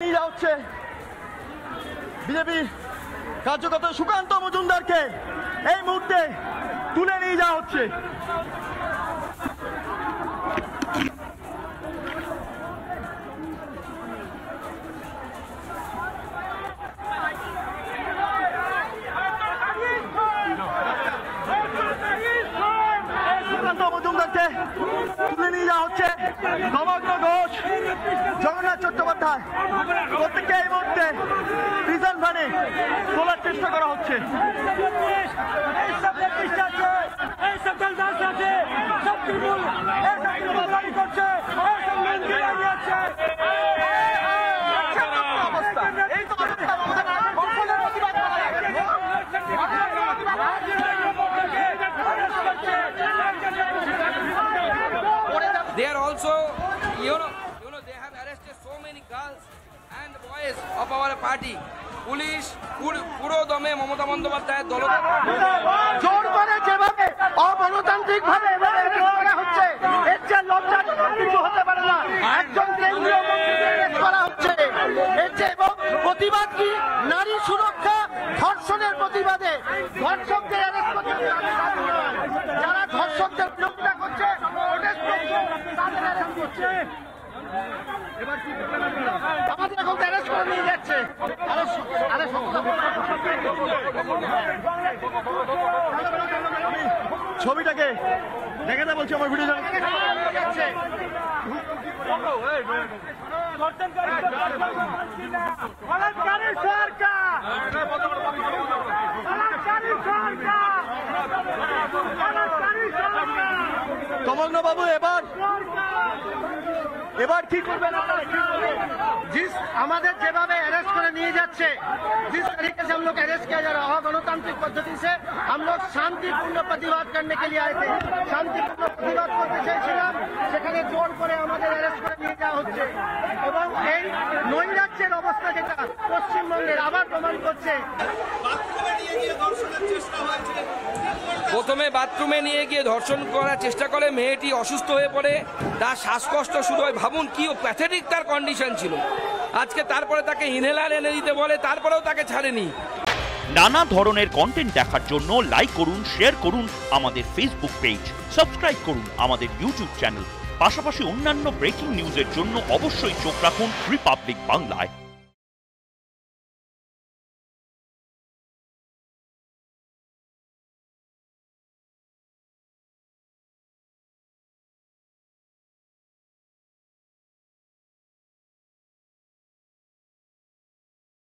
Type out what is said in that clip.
নিয়ে হচ্ছে বিজেপি কার্যকর্তা সুকান্ত মজুমদারকে এই মুহূর্তে তুলে নিয়ে যাওয়া হচ্ছে। সুকান্ত মজুমদারকে তুলে নিয়ে যাওয়া হচ্ছে। সমগ্র ঘোষ, জগন্নাথ চট্টোপাধ্যায় প্রত্যেককে এই মুহূর্তে প্রিজন ভ্যানে তোলার চেষ্টা করা হচ্ছে। They are also, you know, they have arrested so many girls and boys of our party. Police পুরো দমে মমতা বন্দ্যোপাধ্যায়ের দল জোর করে যেভাবে অগণতান্ত্রিক ভাবে করা হচ্ছে, এর চেয়ে লজ্জাজনক কিছু হতে পারে না। একজন কেন্দ্রীয় মন্ত্রীকে অ্যারেস্ট করা হচ্ছে, এর চেয়ে এবং প্রতিবাদ কি নারী সুরক্ষা, ধর্ষণের প্রতিবাদে ধর্ষকদের অ্যারেস্ট করছে, যারা ধর্ষকদের বিরোধিতা করছে, প্রোটেস্ট করছে, তাদের অ্যারেস্ট করছে। আমাদের এখন অ্যারেস্ট করে নিয়ে যাচ্ছে। ছবিটাকে দেখে না বলছি আমার ভিডিও তমগ্ন বাবু এবার কি করবেন? আমাদের যেভাবে अरेस्ट করে নিয়ে যাচ্ছে, जिस तरीके से हम लोग अरेस्ट किया जा रहा है गणतांत्रिक पद्धति से, हम लोग शांतिपूर्ण प्रतिवाद करने के लिए आए थे। शांतिपूर्ण प्रतिवाद করতে চাইছিলাম, সেখানে জোর করে আমাদের अरेस्ट করে নিয়ে যাওয়া হচ্ছে এবং এই নৈরাজ্যের অবস্থা যেটা পশ্চিমবঙ্গের আবার প্রমাণ করছে। প্রথমে বাথরুমে নিয়ে গিয়ে ধর্ষণ করার চেষ্টা করে, মেয়েটি অসুস্থ হয়ে পড়ে, তার শ্বাসকষ্ট শুরু হয়। ভাবুন কি প্যাথেটিক তার কন্ডিশন ছিল। আজকে তারপরে তাকে ইনহেলার এনে দিতে বলে, তারপরেও তাকে ছাড়েনি। নানা ধরনের কন্টেন্ট দেখার জন্য লাইক করুন, শেয়ার করুন আমাদের ফেসবুক পেজ, সাবস্ক্রাইব করুন আমাদের ইউটিউব চ্যানেল। পাশাপাশি অন্যান্য ব্রেকিং নিউজের জন্য অবশ্যই চোখ রাখুন রিপাবলিক বাংলায়।